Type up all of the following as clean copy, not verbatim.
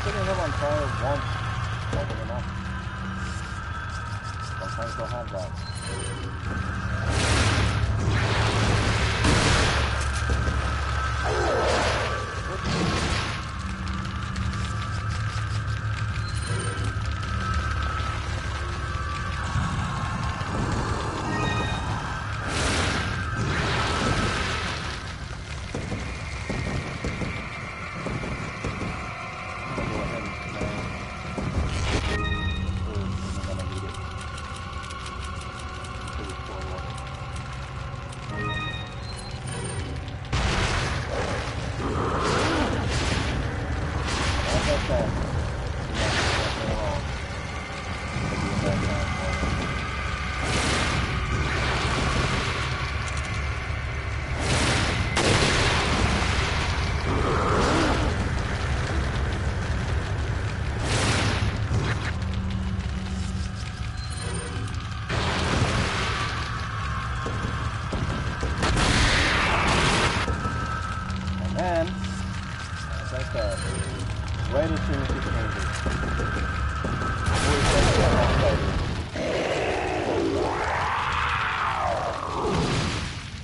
picking up on fire once wasn't enough. Sometimes they'll have that.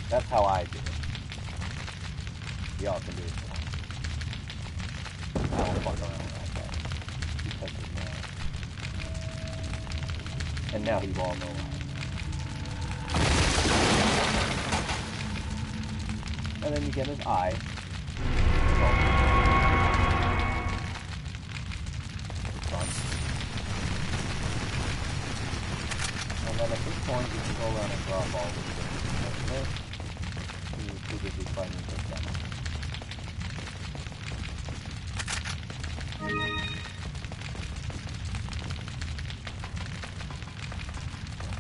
That's how I do it. Y'all can do it too. I don't fuck around like that. Because he's mad. And now he all know why. And then you get his eye. And then at this point you can go around and drop all of the different like this. Too busy fighting this guy.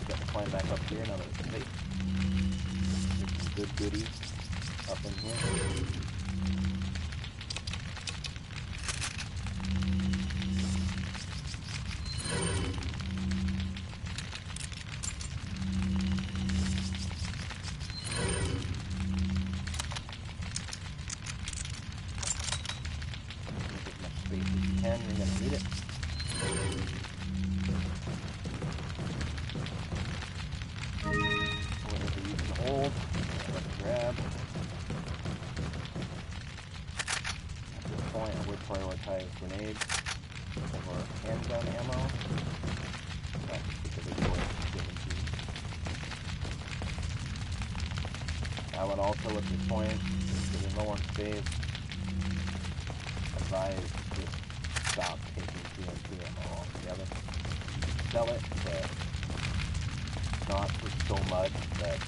Get the plane back up here now that it's safe. There's some good goodies up in here. You're gonna need it. Whatever you can hold, let's grab. At this point, I would prioritize grenades over handgun ammo. That's because it's choice given to you. I would also, at this point, because there's no one space, advise just stop taking TNT ammo altogether. Sell it, but not for so much that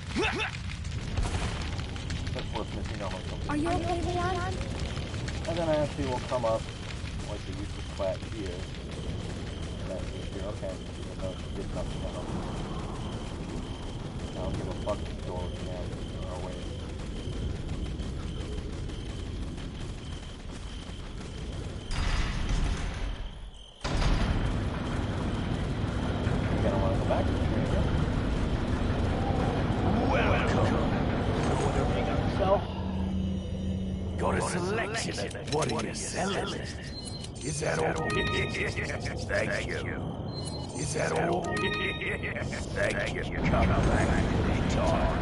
it's worth missing almost something. Are you okay, Leon? And then I actually will come up like the useless twat she is. And that's just you're okay. Even though she did nothing else. I don't give a fuck if you go again or away. What are you selling? Is that all? Thank you. Is that all? Thank you. Come back anytime.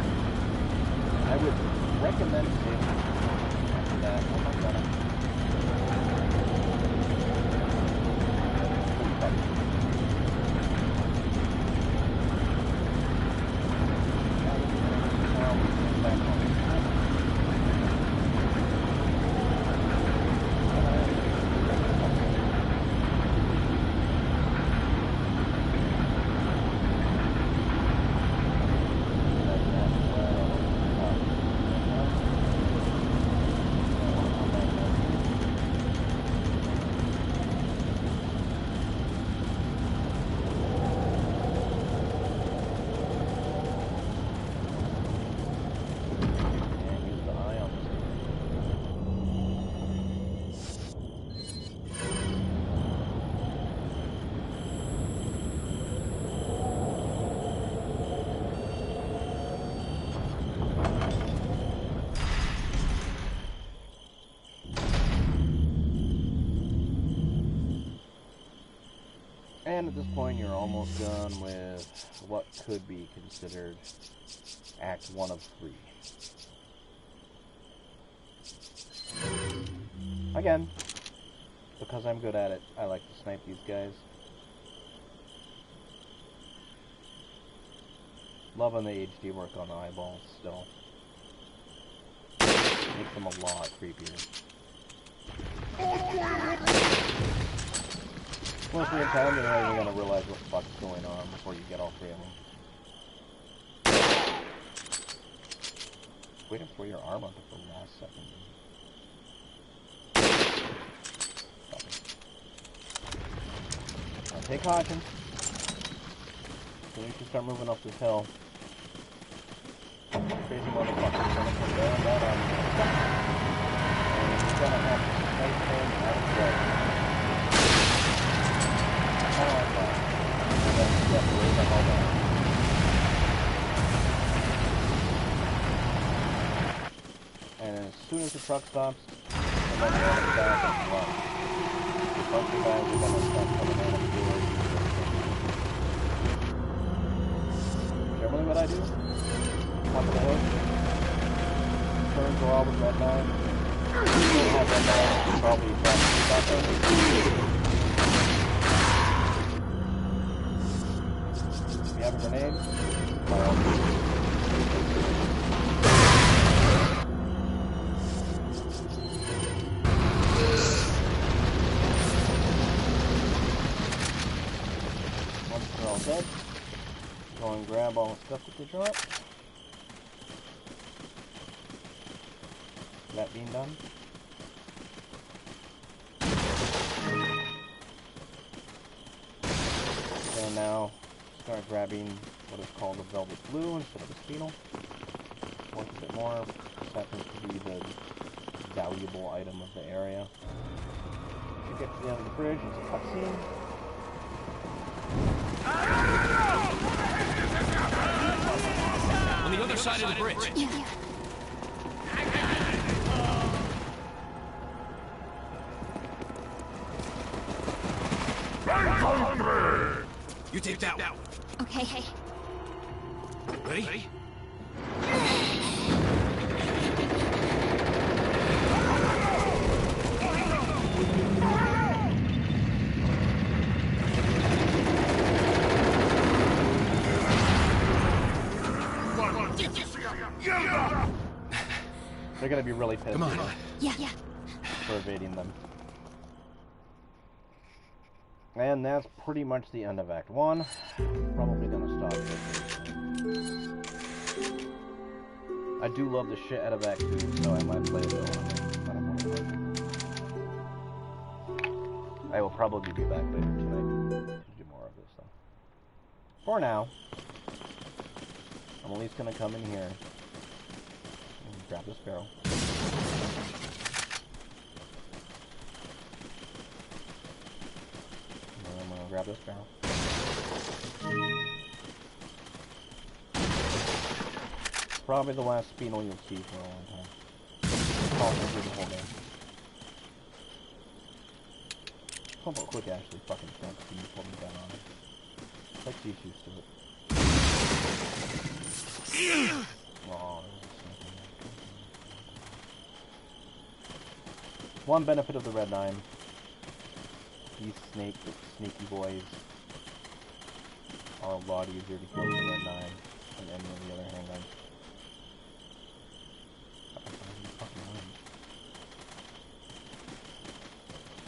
I would recommend saving that. Oh my god. And at this point, you're almost done with what could be considered Act 1 of 3. Again, because I'm good at it, I like to snipe these guys. Loving the HD work on the eyeballs still. Makes them a lot creepier. Most of the time, you're not even gonna realize what the fuck is going on before you get all 3 of them. Way to throw your arm up at the last second. Now take caution. As soon as you start moving up this hill, crazy motherfucker's gonna come down that on you. And you're gonna have to snipe him out of the way. Kinda like that. And then step way the hell down. And as soon as the truck stops, and then you're on the back and run. The bunch of guys are gonna start coming out of the door. Generally what I do, top of the hill, turns are all with red 9. You don't have red 9, you probably drop the shotgun. If you have a grenade, by all means. Dead. Go and grab all the stuff that they drop. That being done. And now start grabbing what is called the velvet blue instead of the spinel. Worth a bit more. This happens to be the valuable item of the area. Once you get to the end of the bridge, it's a cutscene. On the other side of the bridge. Yeah. You take that one. Okay. Ready? They're gonna be really pissed. Come on. Yeah. For evading them. And that's pretty much the end of Act 1. Probably gonna stop here. I do love the shit out of Act 2, so I might play a bit on it. I will probably be back later tonight to do more of this stuff. For now, I'm at least gonna come in here and grab this barrel. I'm gonna grab this barrel. Probably the last spinel you'll see for a long time. Probably through the whole game. How about quick actually fucking jump so you pull me down on it. It's like she's used to it. Oh, one benefit of the Red 9. These sneaky boys are a lot easier to kill with the Red 9 than any of the other handguns.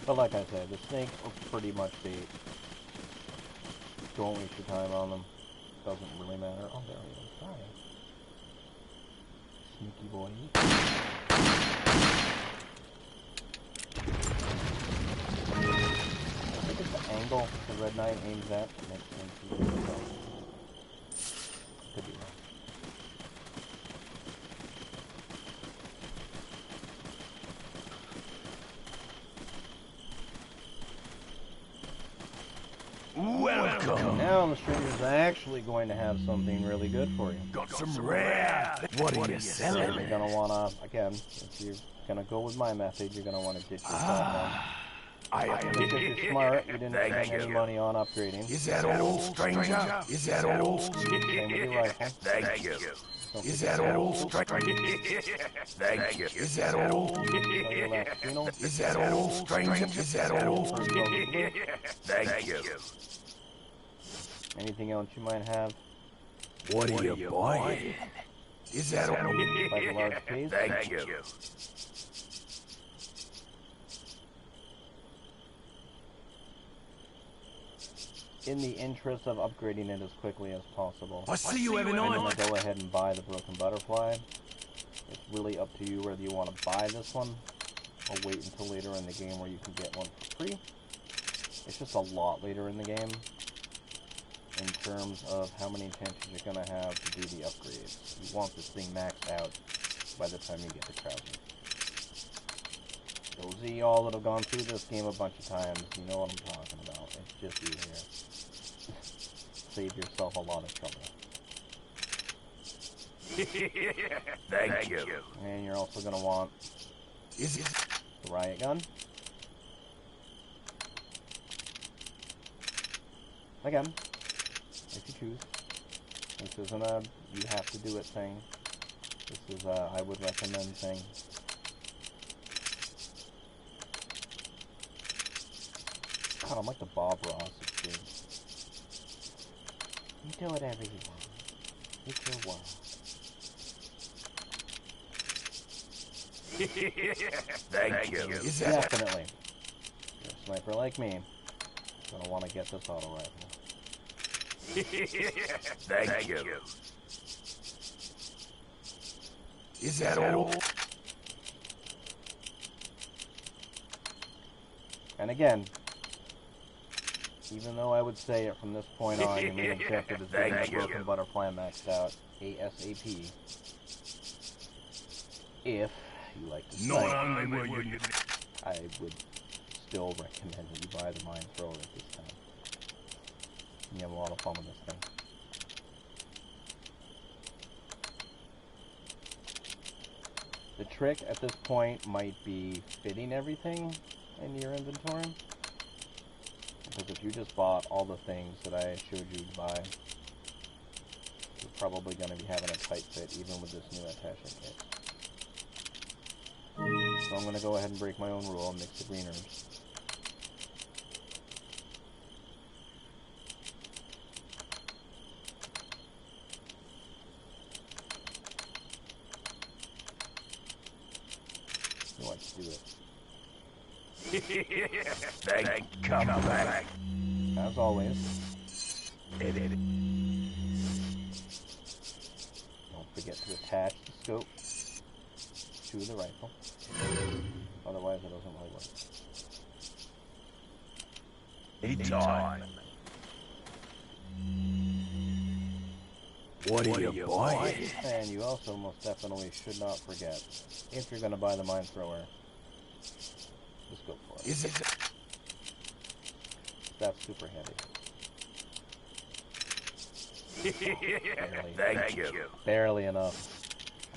But like I said, the snakes are pretty much bait. Don't waste your time on them. Doesn't really matter. Oh, there he is. Hi. Sneaky boy. I think it's the angle the Red 9 aims at that makes sense. Could be wrong. Welcome. Now the streamer's actually going to have something really good for you. Got some rare. What are you selling? You're gonna wanna, again, if you're gonna go with my method, you're gonna wanna ditch your shotgun. I am If you're smart, you didn't spend any money on upgrading. Is that all, stranger? Is that all? Same with your rifle. Thank you. Don't Is forget that your all, rifle. stranger? Thank you. Is that all? So your last funeral. Is that all, stranger? Is that all? First row of blue. Thank you. Anything else you might have? What are you buying? Is that all? By the large case. Thank you. In the interest of upgrading it as quickly as possible, I see you having I'm on. going to go ahead and buy the broken butterfly. It's really up to you whether you want to buy this one or wait until later in the game where you can get one for free. It's just a lot later in the game in terms of how many chances you're going to have to do the upgrades. You want this thing maxed out by the time you get to Krauser. Those of y'all that have gone through this game a bunch of times, you know what I'm talking about. It's just you here. Save yourself a lot of trouble. Thank you. And you're also going to want the riot gun. Again, if you choose. This isn't a you have to do it thing. This is a I would recommend thing. God, I'm like the Bob Ross of games. You do whatever you want. It's your world. Thank you. Definitely. You're a sniper like me. Gonna want to get this auto rifle. Thank you. Is that all? And again, even though I would say it from this point on, your main objective is getting that broken butterfly maxed out ASAP. If you like to snipe, I would still recommend that you buy the mine thrower at this time. You have a lot of fun with this thing. The trick at this point might be fitting everything into your inventory. Because if you just bought all the things that I showed you to buy, you're probably going to be having a tight fit even with this new attachment kit. So I'm going to go ahead and break my own rule and mix the green herbs. Let's do it. Thank come back. As always, Edit. don't forget to attach the scope to the rifle. Otherwise, it doesn't really work. Time. What are you buying? And you also most definitely should not forget, if you're going to buy the mine thrower, the scope for it. Is it? That's super handy. Thank you. Barely enough.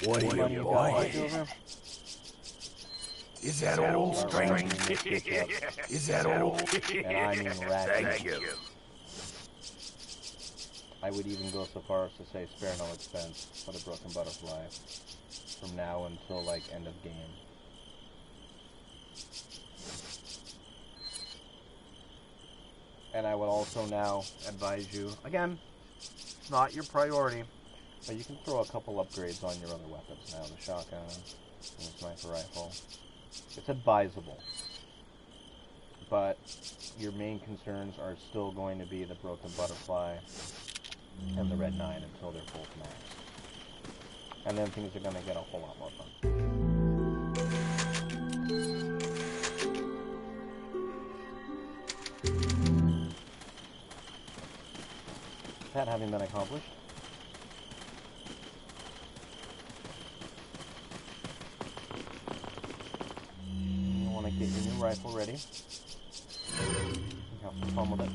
What Any are money you you got left buying? over? Is that all, Start stranger? racking this bitch up. Is that all? And I mean racking. Thank you. I would even go so far as to say spare no expense for the broken butterfly from now until like end of game. And I would also now advise you, again, it's not your priority, but you can throw a couple upgrades on your other weapons now, the shotgun and the sniper rifle. It's advisable, but your main concerns are still going to be the broken butterfly and the red 9 until they're both maxed. And then things are going to get a whole lot more fun. That having been accomplished, you want to get your new rifle ready. Have some fun with it.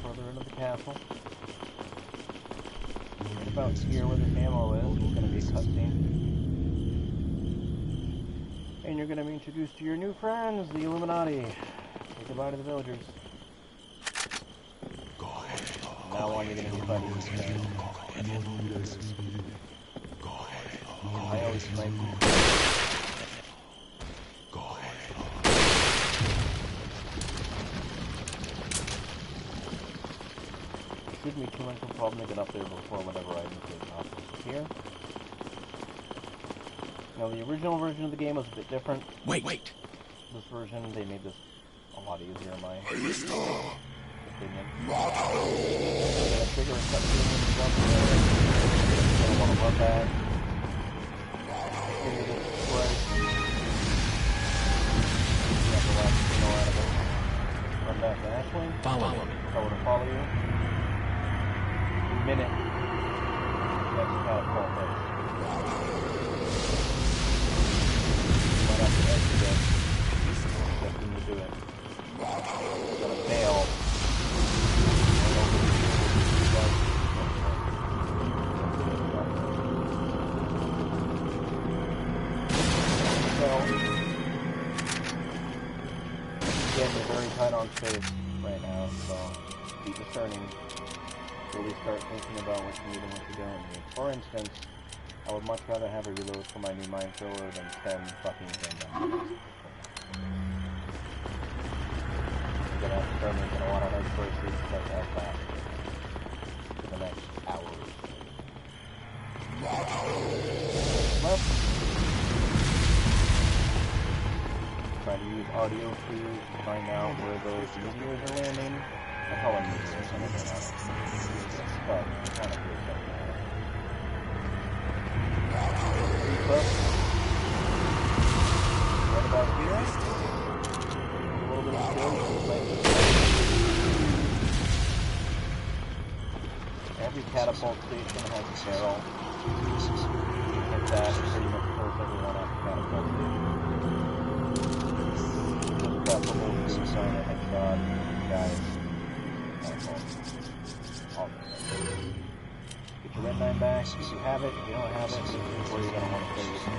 Further into the castle. Right about here where this ammo is, it's going to be a cutscene. And you're going to be introduced to your new friends, the Illuminati. Say goodbye to the villagers. From now on, you're going to be fighting these guys. I always snipe you. Shouldn't be too much of a problem to get up there before whatever items get up here. Now, the original version of the game was a bit different. Wait. This version, they made this a lot easier in my opinion. Get a bigger cutscene when you jump there. You're going to want to run back. Into this square. You have the last signal out of it. Run back to Ashling. Follow me. Tell her to follow you. Minute. Next catapult hits. You might have to exit it. Just when you do it. You're gonna fail. Again, you're very tight on space right now, so be discerning. Really start thinking about what you need and what you don't need. For instance, I would much rather have a reload for my new mine thrower than 10 fucking handguns. You're gonna have to start making a lot of hard choices such as that for the next hours. Left. Try to use audio to find out where those meteors are landing. I call them meteors, but kind of feels like that. Right about here. A little bit of skill. Every catapult station has a barrel. Like that, pretty much kills everyone at the catapult station. Just got the whole crew sign a headshot, guys. Get your red 9 back if you have it. If you don't have it, this is where you're going to want to play with some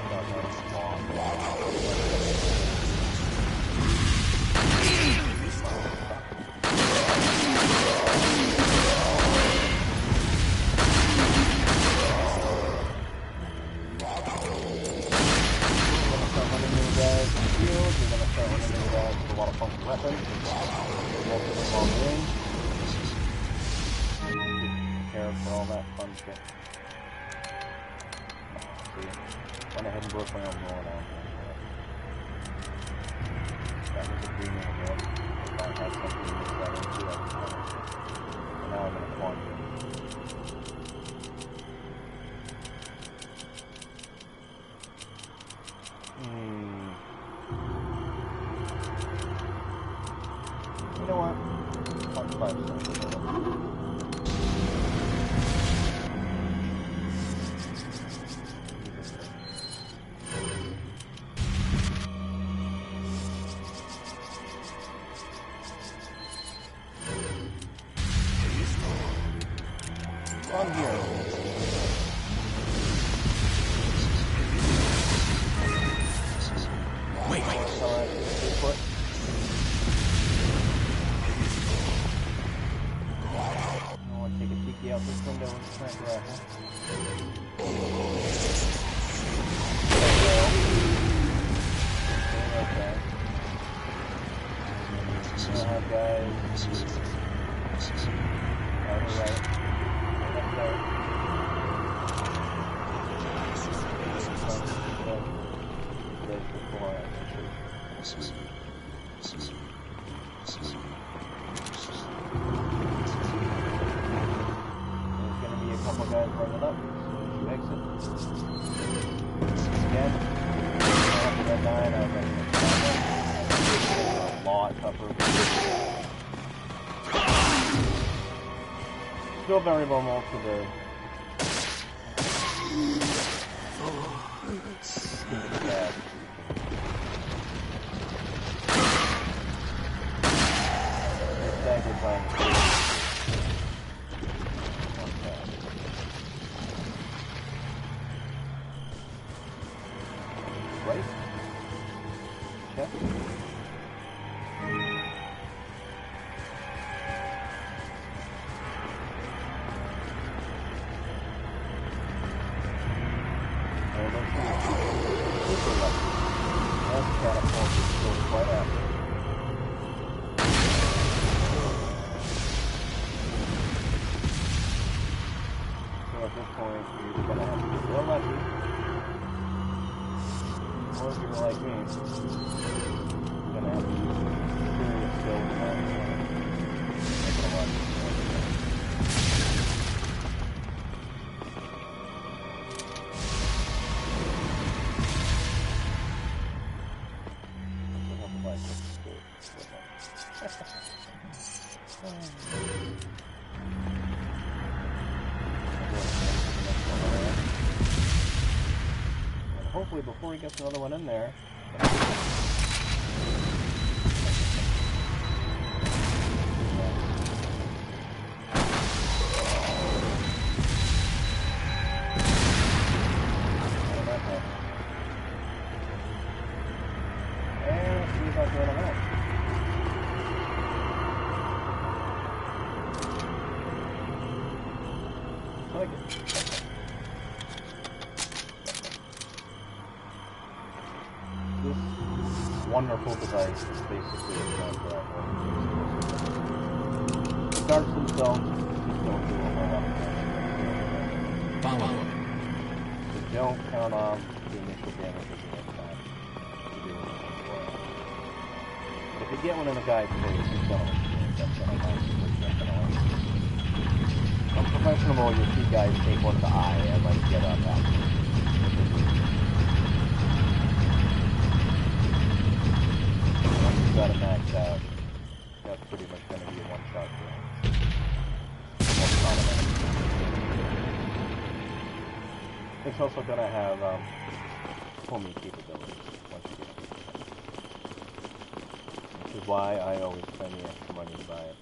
for all that fun shit. See, went ahead and broke my own roll down. That was a green one, man. If I had something to mix that into, I would have it. And now I'm in a quandary. You know what? I'll try something. On here. Wait. Sorry, foot. I want to take a peeky out this window and snap that. Okay. We'll have guys. Right. Up there. There's going to be a couple guys running up as you exit. Again, after that 9, I was a lot tougher. Still very vulnerable to the bad. Dagger time. at this point, you're either going to have to get real lucky, or if you're like me, you're going to have to use serious skills and that. Make it a lot easier. Hopefully before he gets another one in there. And see if I can run him out. I like it. This wonderful device is basically a gun that the darts themselves just don't do a whole lot of damage. Follow. So don't count on the initial damage of the impact to do anything for it. If you get one in the guy's face, he's gonna experience that kind of nice. I'm professional, you'll see guys take one to the eye and like get up after. Once you've got it maxed out, that's pretty much going to be a one-shot kill. It's also going to have homing capabilities once you get it. Which is why I always spend the extra money to buy it.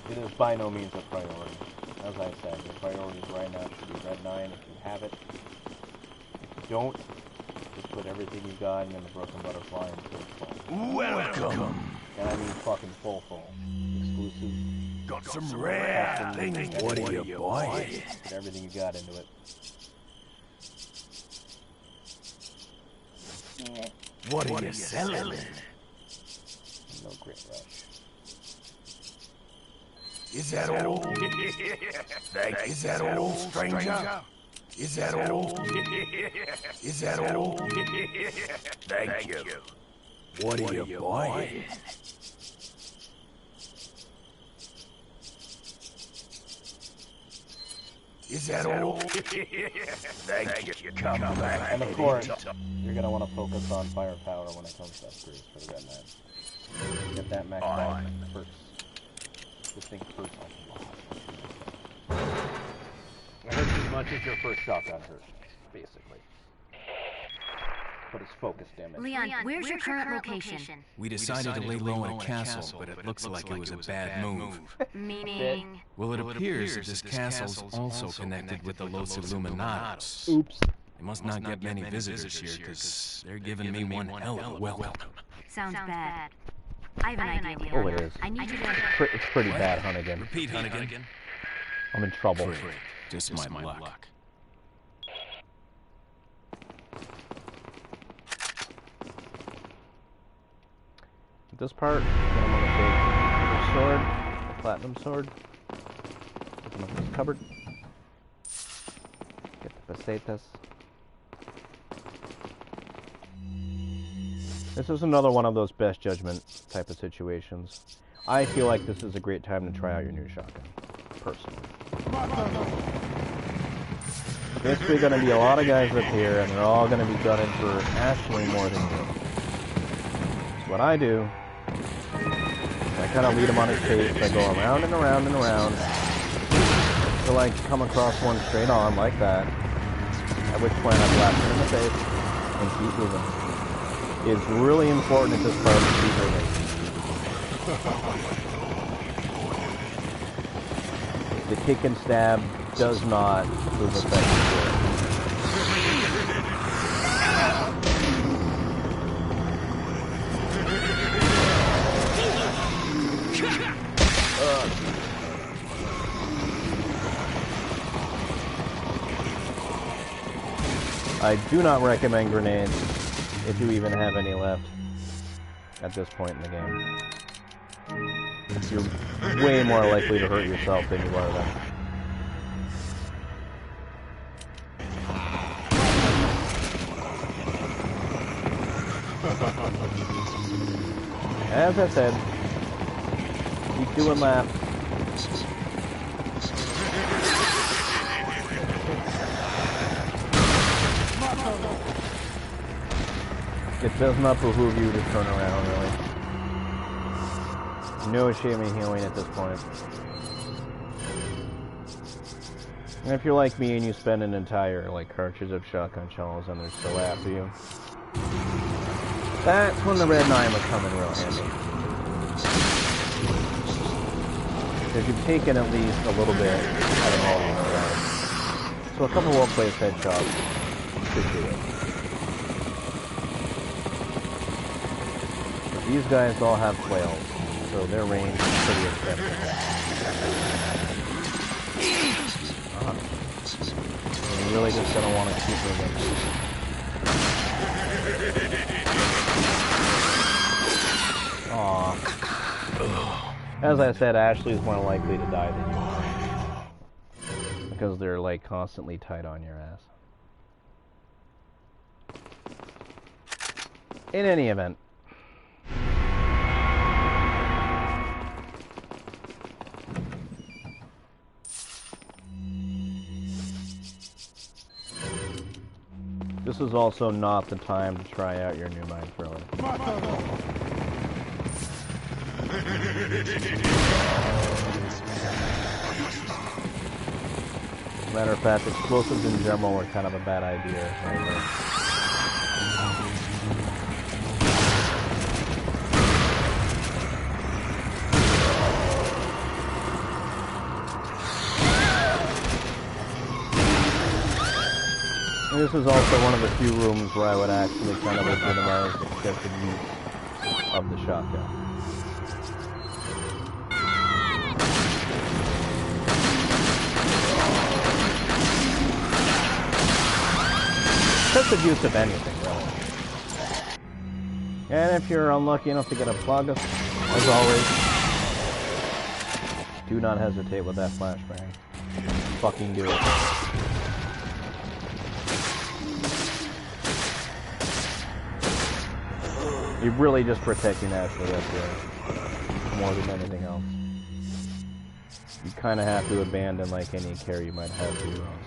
It is by no means a priority. As I said, your priorities right now should be Red 9 if you have it. If you don't, just put everything you got in the Broken Butterfly and full. Welcome. And I mean fucking full. Exclusive. Got some rare things. What are you buying? Put everything you got into it. What are you selling? No great rush. Is that all? Is that all, stranger? Is that all? Is that all? Thank you. What are you buying? Is that all? Thank you. Come back. And of course, you're going to want to focus on firepower when it comes to upgrades for the Red 9. Get that maxed out first. This thing hurts a lot. It hurts as much as your first shotgun hurts, basically. But it's focused damage. Leon, where's your current location? We decided to lay low in a castle, but it looks like it was a bad move. Meaning? Well, it appears that this castle's also connected with the Los Illuminados. Oops. They must not get many visitors here, because they're giving me one hell of a welcome. Sounds bad. I have an idea, Oh, Leon. it is. I need you to... It's pretty bad, Hunnigan. Repeat, Hunnigan. I'm in trouble. Great. Just my luck. This part, then I'm going to take the sword, the platinum sword, open up this cupboard, get the pesetas. This is another one of those best judgment type of situations. I feel like this is a great time to try out your new shotgun, personally. Basically going to be a lot of guys up here, and they're all going to be gunning for actually more than you. So what I do, I kind of lead him on his pace. I go around and around and around until I come across one straight on like that, at which point I blast him in the face and keep moving. It's really important at this part to keep moving. The kick and stab does not prove effective. I do not recommend grenades if you even have any left at this point in the game. You're way more likely to hurt yourself than you are them. As I said, keep doing laps. It does not behoove you to turn around, really. No shame in healing at this point. And if you're like me and you spend an entire, cartridge of shotgun shells and they're still after you, that's when the red 9 would come in real handy. Because you've taken at least a little bit out of all these guys. So a couple well-placed headshots should do it. These guys all have flails, so their range is pretty extensive. And you're really just going to want to keep moving. Aww. As I said, Ashley's more likely to die than you are. Because they're, constantly tight on your ass. In any event. This is also not the time to try out your new mine thrower. Matter of fact, explosives in general are kind of a bad idea. Right? This is also one of the few rooms where I would actually kind of legitimize excessive use of the shotgun. Excessive use of anything, really. And if you're unlucky enough to get a plug, as always, do not hesitate with that flashbang. Fucking do it. You're really just protecting Ashley, that's right. More than anything else. You kind of have to abandon any care you might have for your own.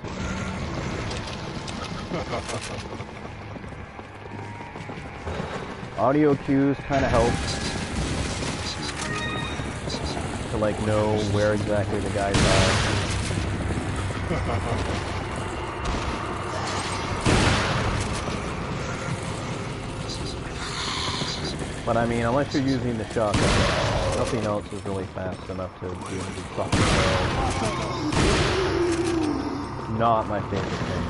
Audio cues kind of help to know where exactly the guys are. But I mean, unless you're using the shotgun, nothing else is really fast enough to do the fucking barrel. Not my favorite thing.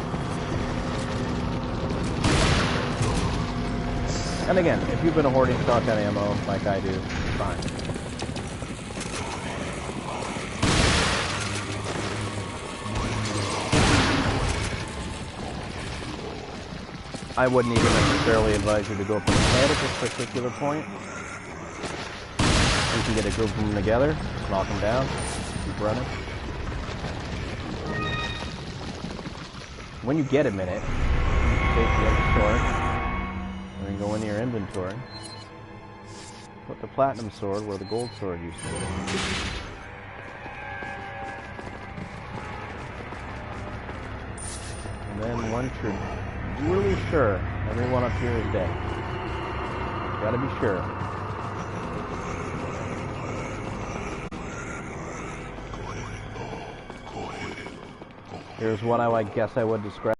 And again, if you've been hoarding shotgun ammo like I do, fine. I wouldn't even necessarily advise you to go for the head at this particular point. You can get a group of them together, knock them down, keep running. When you get a minute, you can take the other sword, and then go into your inventory. Put the platinum sword where the gold sword used to be. And then once you're really sure everyone up here is dead, gotta be sure. Here's what I guess I would describe